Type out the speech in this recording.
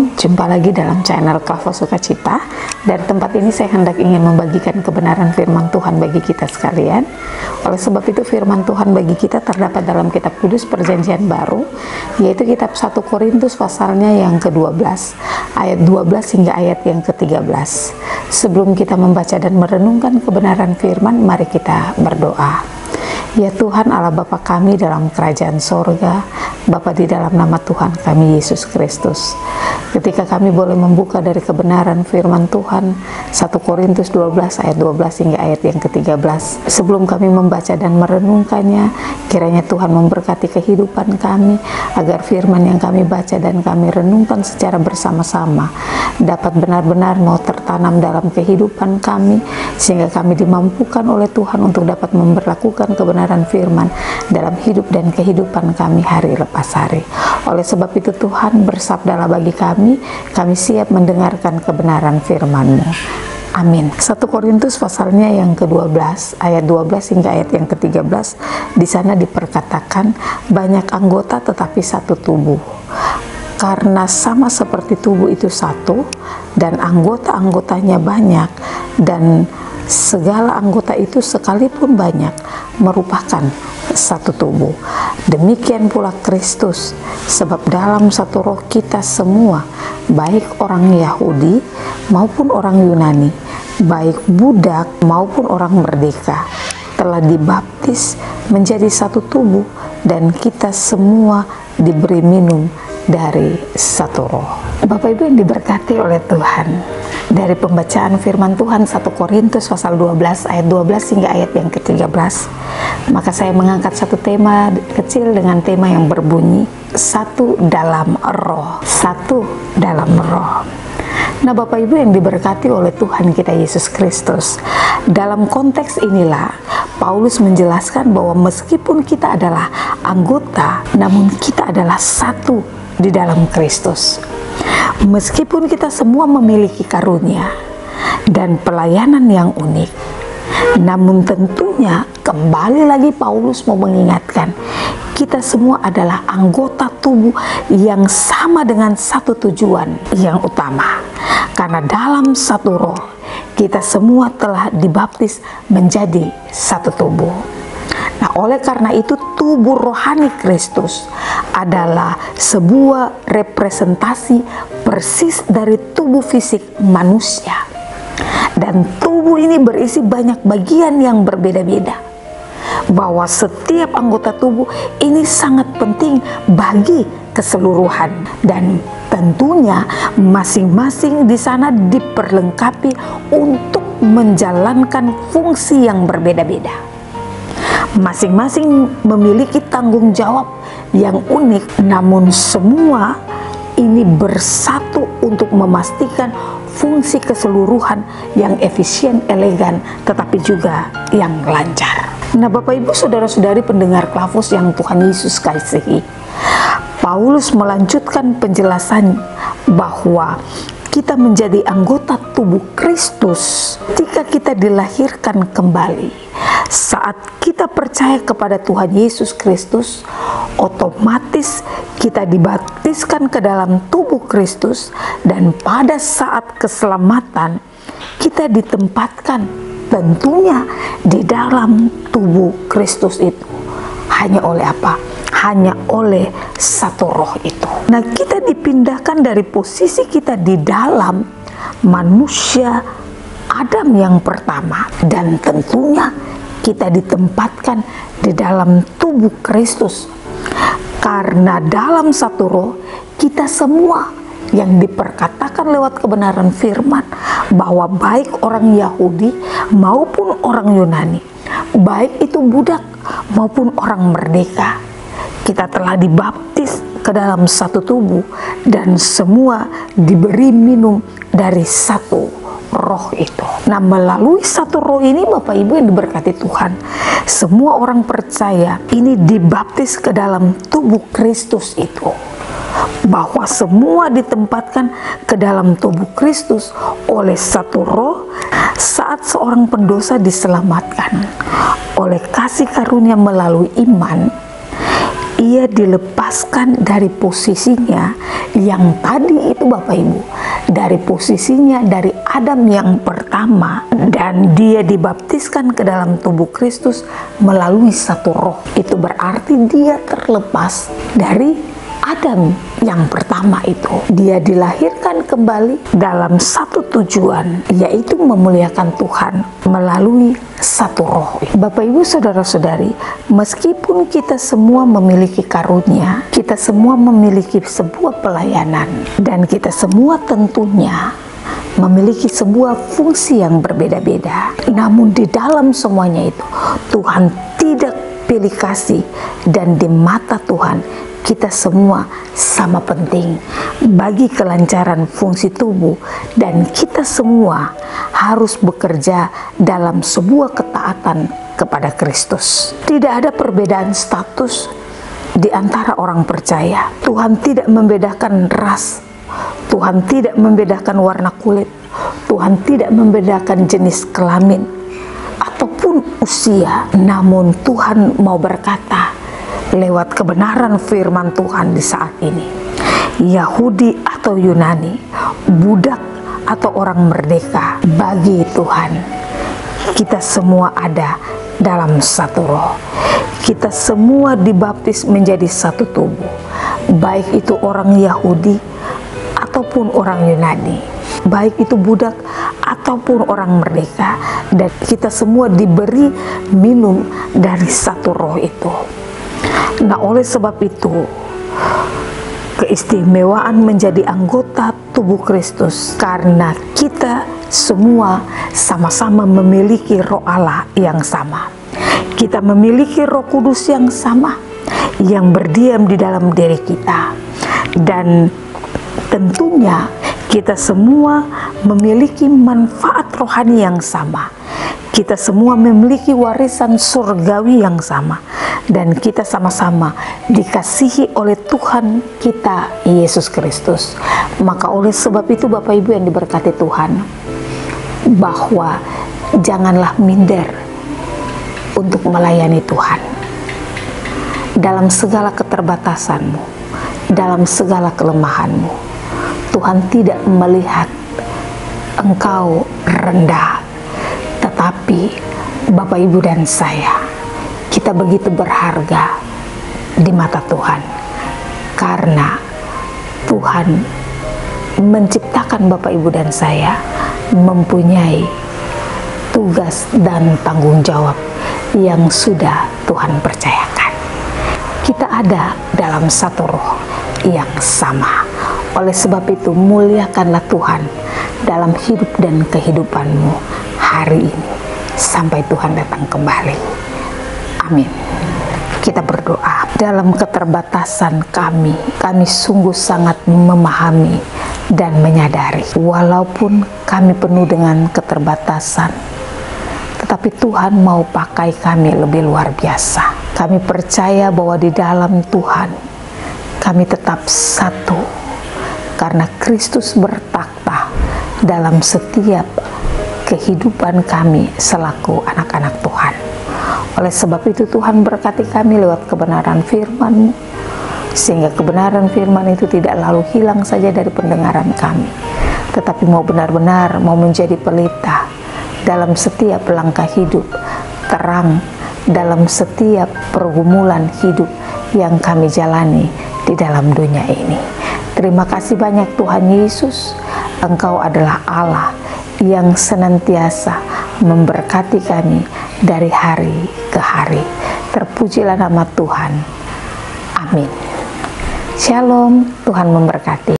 Shalom, jumpa lagi dalam channel Klavo Sukacita. Dari tempat ini saya hendak ingin membagikan kebenaran firman Tuhan bagi kita sekalian. Oleh sebab itu firman Tuhan bagi kita terdapat dalam kitab kudus perjanjian baru, yaitu kitab 1 Korintus pasalnya yang ke-12, ayat 12 hingga ayat yang ke-13. Sebelum kita membaca dan merenungkan kebenaran firman, mari kita berdoa. Ya Tuhan Allah Bapa kami dalam kerajaan sorga, Bapa di dalam nama Tuhan kami Yesus Kristus, ketika kami boleh membuka dari kebenaran firman Tuhan 1 Korintus 12 ayat 12 hingga ayat yang ke-13, sebelum kami membaca dan merenungkannya, kiranya Tuhan memberkati kehidupan kami, agar firman yang kami baca dan kami renungkan secara bersama-sama dapat benar-benar mau tertanam dalam kehidupan kami, sehingga kami dimampukan oleh Tuhan untuk dapat memberlakukan kebenaran firman dalam hidup dan kehidupan kami hari lepas hari. Oleh sebab itu Tuhan, bersabdalah bagi kami siap mendengarkan kebenaran firman-Mu. Amin. 1 Korintus pasalnya yang ke-12 ayat 12 hingga ayat yang ke-13, di sana diperkatakan banyak anggota tetapi satu tubuh. Karena sama seperti tubuh itu satu dan anggota-anggotanya banyak, dan segala anggota itu sekalipun banyak merupakan satu tubuh. Demikian pula Kristus, sebab dalam satu roh kita semua, baik orang Yahudi maupun orang Yunani, baik budak maupun orang merdeka, telah dibaptis menjadi satu tubuh, dan kita semua diberi minum dari satu roh. Bapak Ibu yang diberkati oleh Tuhan, dari pembacaan firman Tuhan 1 Korintus pasal 12 ayat 12 hingga ayat yang ke-13, maka saya mengangkat satu tema kecil dengan tema yang berbunyi satu dalam roh, satu dalam roh. Nah Bapak Ibu yang diberkati oleh Tuhan kita Yesus Kristus, dalam konteks inilah Paulus menjelaskan bahwa meskipun kita adalah anggota, namun kita adalah satu di dalam Kristus. Meskipun kita semua memiliki karunia dan pelayanan yang unik, namun tentunya kembali lagi Paulus mau mengingatkan, kita semua adalah anggota tubuh yang sama dengan satu tujuan yang utama. Karena dalam satu roh, kita semua telah dibaptis menjadi satu tubuh. Nah, oleh karena itu tubuh rohani Kristus adalah sebuah representasi persis dari tubuh fisik manusia. Dan tubuh ini berisi banyak bagian yang berbeda-beda. Bahwa setiap anggota tubuh ini sangat penting bagi keseluruhan, dan tentunya masing-masing di sana diperlengkapi untuk menjalankan fungsi yang berbeda-beda. Masing-masing memiliki tanggung jawab yang unik, namun semua ini bersatu untuk memastikan fungsi keseluruhan yang efisien, elegan, tetapi juga yang lancar. Nah Bapak Ibu saudara-saudari pendengar Klavos yang Tuhan Yesus kasihi, Paulus melanjutkan penjelasan bahwa kita menjadi anggota tubuh Kristus ketika kita dilahirkan kembali. Saat kita percaya kepada Tuhan Yesus Kristus, otomatis kita dibaptiskan ke dalam tubuh Kristus, dan pada saat keselamatan kita ditempatkan tentunya di dalam tubuh Kristus itu. Hanya oleh apa? Hanya oleh satu roh itu. Nah, kita dipindahkan dari posisi kita di dalam manusia Adam yang pertama, dan tentunya kita ditempatkan di dalam tubuh Kristus. Karena dalam satu roh kita semua yang diperkatakan lewat kebenaran firman, bahwa baik orang Yahudi maupun orang Yunani, baik itu budak maupun orang merdeka, kita telah dibaptis ke dalam satu tubuh, dan semua diberi minum dari satu roh itu. Nah, melalui satu roh ini Bapak Ibu yang diberkati Tuhan, semua orang percaya ini dibaptis ke dalam tubuh Kristus itu. Bahwa semua ditempatkan ke dalam tubuh Kristus oleh satu roh. Saat seorang pendosa diselamatkan oleh kasih karunia melalui iman, ia dilepaskan dari posisinya yang tadi itu Bapak Ibu, dari posisinya dari Adam yang pertama, dan dia dibaptiskan ke dalam tubuh Kristus melalui satu roh. Itu berarti dia terlepas dari Adam yang pertama itu. Dia dilahirkan kembali dalam satu tujuan, yaitu memuliakan Tuhan melalui satu roh. Bapak Ibu saudara-saudari, meskipun kita semua memiliki karunia, kita semua memiliki sebuah pelayanan, dan kita semua tentunya memiliki sebuah fungsi yang berbeda-beda, namun di dalam semuanya itu Tuhan tidak pilih kasih, dan di mata Tuhan kita semua sama penting bagi kelancaran fungsi tubuh, dan kita semua harus bekerja dalam sebuah ketaatan kepada Kristus. Tidak ada perbedaan status di antara orang percaya. Tuhan tidak membedakan ras, Tuhan tidak membedakan warna kulit, Tuhan tidak membedakan jenis kelamin ataupun usia. Namun Tuhan mau berkata lewat kebenaran firman Tuhan di saat ini, Yahudi atau Yunani, budak atau orang merdeka, bagi Tuhan kita semua ada dalam satu roh. Kita semua dibaptis menjadi satu tubuh, baik itu orang Yahudi ataupun orang Yunani, baik itu budak ataupun orang merdeka, dan kita semua diberi minum dari satu roh itu. Nah, oleh sebab itu, keistimewaan menjadi anggota tubuh Kristus karena kita semua sama-sama memiliki roh Allah yang sama. Kita memiliki Roh Kudus yang sama yang berdiam di dalam diri kita, dan tentunya kita semua memiliki manfaat rohani yang sama. Kita semua memiliki warisan surgawi yang sama, dan kita sama-sama dikasihi oleh Tuhan kita Yesus Kristus. Maka oleh sebab itu Bapak Ibu yang diberkati Tuhan, bahwa janganlah minder untuk melayani Tuhan dalam segala keterbatasanmu, dalam segala kelemahanmu. Tuhan tidak melihat engkau rendah, tetapi Bapak Ibu dan saya, kita begitu berharga di mata Tuhan, karena Tuhan menciptakan Bapak Ibu dan saya mempunyai tugas dan tanggung jawab yang sudah Tuhan percayakan. Kita ada dalam satu roh yang sama. Oleh sebab itu, muliakanlah Tuhan dalam hidup dan kehidupanmu hari ini sampai Tuhan datang kembali. Amin. Kita berdoa. Dalam keterbatasan kami sungguh sangat memahami dan menyadari, walaupun kami penuh dengan keterbatasan, tetapi Tuhan mau pakai kami lebih luar biasa. Kami percaya bahwa di dalam Tuhan kami tetap satu, karena Kristus bertakhta dalam setiap kehidupan kami selaku anak-anak Tuhan. Oleh sebab itu Tuhan berkati kami lewat kebenaran firman-Mu, sehingga kebenaran firman itu tidak lalu hilang saja dari pendengaran kami, tetapi mau benar-benar mau menjadi pelita dalam setiap langkah hidup, terang dalam setiap pergumulan hidup yang kami jalani di dalam dunia ini. Terima kasih banyak Tuhan Yesus, Engkau adalah Allah yang senantiasa memberkati kami dari hari ke hari. Terpujilah nama Tuhan. Amin. Shalom, Tuhan memberkati.